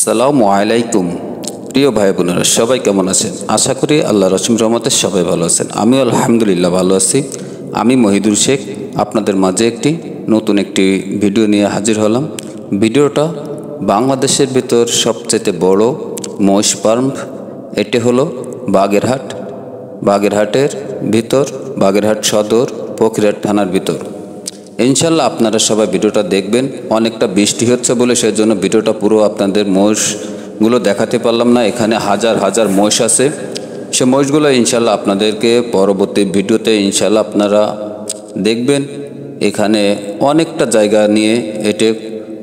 আসসালামু আলাইকুম। প্রিয় ভাই বোনেরা, সবাই কেমন আছেন? আশা করি আল্লাহ রসিম রহমতে সবাই ভালো আছেন। আমিও আলহামদুলিল্লাহ ভালো আছি। আমি মহিদুল শেখ আপনাদের মাঝে নতুন একটি ভিডিও নিয়ে হাজির হলাম। ভিডিওটা বাংলাদেশের ভিতর সবচেয়ে বড় মহিষ ফার্ম, এটি হলো বাগেরহাট। বাগেরহাটের ভিতর, বাগেরহাট সদর ফকিরহাট থানার ভিতর। ইনশাল্লাহ আপনারা সবাই ভিডিওটা দেখবেন। অনেকটা বৃষ্টি হচ্ছে বলে সেজন্য ভিডিওটা পুরো আপনাদের মহিষগুলো দেখাতে পারলাম না। এখানে হাজার হাজার মহিষ আছে। সে মহিষগুলো ইনশাল্লাহ আপনাদেরকে পরবর্তী ভিডিওতে ইনশাল্লাহ আপনারা দেখবেন। এখানে অনেকটা জায়গা নিয়ে, এটি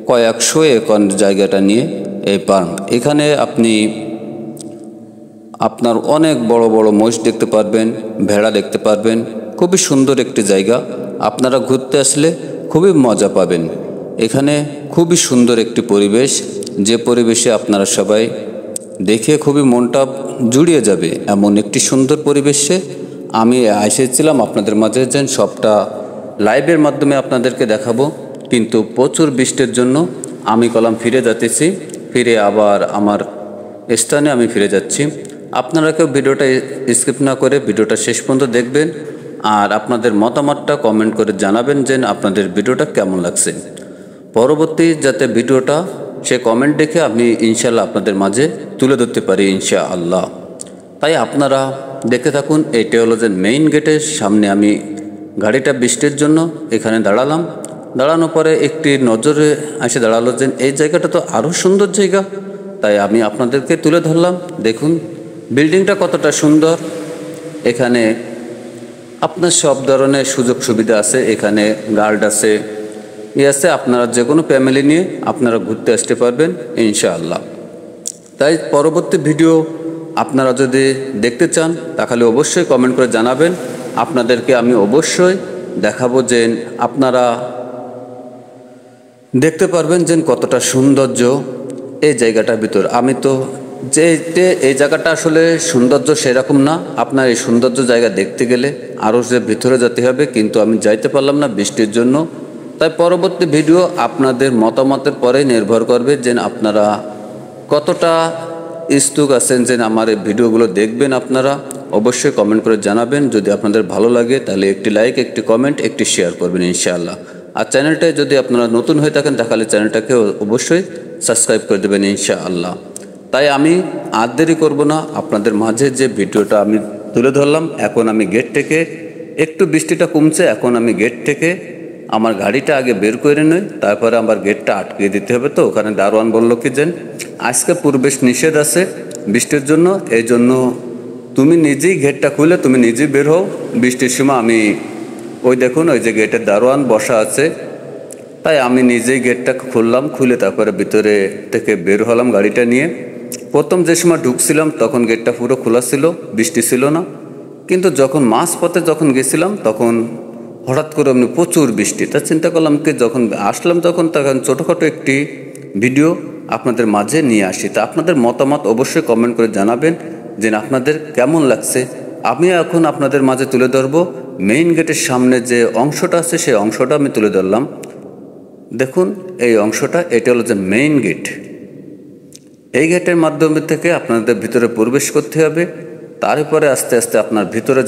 কয়েকশো একর জায়গাটা নিয়ে এই ফার্ম। এখানে আপনি আপনার অনেক বড় বড় মহিষ দেখতে পারবেন, ভেড়া দেখতে পারবেন। খুবই সুন্দর একটি জায়গা। আপনারা ঘুরতে আসলে খুবই মজা পাবেন। এখানে খুবই সুন্দর একটি পরিবেশ, যে পরিবেশে আপনারা সবাই দেখে খুবই মনটা জুড়িয়ে যাবে এমন একটি সুন্দর পরিবেশে আমি এসেছিলাম আপনাদের মাঝে। যেন সবটা লাইভের মাধ্যমে আপনাদেরকে দেখাবো, কিন্তু প্রচুর বৃষ্টির জন্য আমি ফিরে যাচ্ছি। ফিরে আবার আমার স্থানে আমি ফিরে যাচ্ছি। আপনারা কেউ ভিডিওটা স্কিপ না করে ভিডিওটা শেষ পর্যন্ত দেখবেন, আর আপনাদের মতামতটা কমেন্ট করে জানাবেন যে আপনাদের ভিডিওটা কেমন লাগছে। পরবর্তী যাতে ভিডিওটা সে কমেন্ট দেখে আমি ইনশাআল্লাহ আপনাদের মাঝে তুলে ধরতে পারি ইনশাআল্লাহ। তাই আপনারা দেখতে থাকুন। এইটা হলো যে মেইন গেটের সামনে আমি গাড়িটা বৃষ্টির জন্য এখানে দাঁড়ালাম। দাঁড়ানোর পরে একটি নজরে এসে দাঁড়ালো যে এই জায়গাটা তো আরও সুন্দর জায়গা। তাই আমি আপনাদেরকে তুলে ধরলাম। দেখুন বিল্ডিংটা কতটা সুন্দর। এখানে আপনার সব ধরনের সুযোগ সুবিধা আছে। এখানে গার্ড আছে, আছে। আপনারা যে কোনো ফ্যামিলি নিয়ে আপনারা ঘুরতে আসতে পারবেন ইনশাআল্লাহ। তাই পরবর্তী ভিডিও আপনারা যদি দেখতে চান তাহলে অবশ্যই কমেন্ট করে জানাবেন। আপনাদেরকে আমি অবশ্যই দেখাবো যে আপনারা দেখতে পারবেন যে কতটা সৌন্দর্য এই জায়গাটার ভিতর। আমি তো যে এই জায়গাটা আসলে সৌন্দর্য সেরকম না। আপনার এই সৌন্দর্য জায়গা দেখতে গেলে আরও যে ভিতরে যেতে হবে, কিন্তু আমি যাইতে পারলাম না বৃষ্টির জন্য। তাই পরবর্তী ভিডিও আপনাদের মতামতের পরে নির্ভর করবে যে আপনারা কতটা ইচ্ছুক আছেন যে আমার এই ভিডিওগুলো দেখবেন। আপনারা অবশ্যই কমেন্ট করে জানাবেন। যদি আপনাদের ভালো লাগে তাহলে একটি লাইক, একটি কমেন্ট, একটি শেয়ার করবেন ইনশাআল্লাহ। আর চ্যানেলটায় যদি আপনারা নতুন হয়ে থাকেন তাহলে চ্যানেলটাকে অবশ্যই সাবস্ক্রাইব করে দেবেন ইনশাআল্লাহ। তাই আমি আর দেরি করবো না, আপনাদের মাঝে যে ভিডিওটা আমি তুলে ধরলাম। এখন আমি গেট থেকে, একটু বৃষ্টিটা কমছে, এখন আমি গেট থেকে আমার গাড়িটা আগে বের করে নিই, তারপরে আমার গেটটা আটকে দিতে হবে। তো ওখানে দারোয়ান বললো কি যে আজকে প্রবেশ নিষেধ আছে বৃষ্টির জন্য, এই জন্য তুমি নিজেই গেটটা খুলে তুমি নিজেই বের হও বৃষ্টির সময়। আমি ওই দেখুন ওই যে গেটের দারোয়ান বসা আছে। তাই আমি নিজেই গেটটা খুললাম, খুলে তারপরে ভিতরে থেকে বের হলাম গাড়িটা নিয়ে। প্রথম যে সময় ঢুকছিলাম তখন গেটটা পুরো খোলা ছিল, বৃষ্টি ছিল না। কিন্তু যখন মাঝপথে যখন গেছিলাম তখন হঠাৎ করে এমনি প্রচুর বৃষ্টি। তা চিন্তা করলাম কি যখন আসলাম তখন ছোটোখাটো একটি ভিডিও আপনাদের মাঝে নিয়ে আসি। তা আপনাদের মতামত অবশ্যই কমেন্ট করে জানাবেন যে আপনাদের কেমন লাগছে। আমি এখন আপনাদের মাঝে তুলে ধরবো মেইন গেটের সামনে যে অংশটা আছে, সেই অংশটা আমি তুলে ধরলাম। দেখুন এই অংশটা, এটা হলো যে মেইন গেট। এই গেটের মাধ্যমে থেকে আপনাদের ভিতরে প্রবেশ করতে হবে। তারপরে আস্তে আস্তে আপনার ভিতরে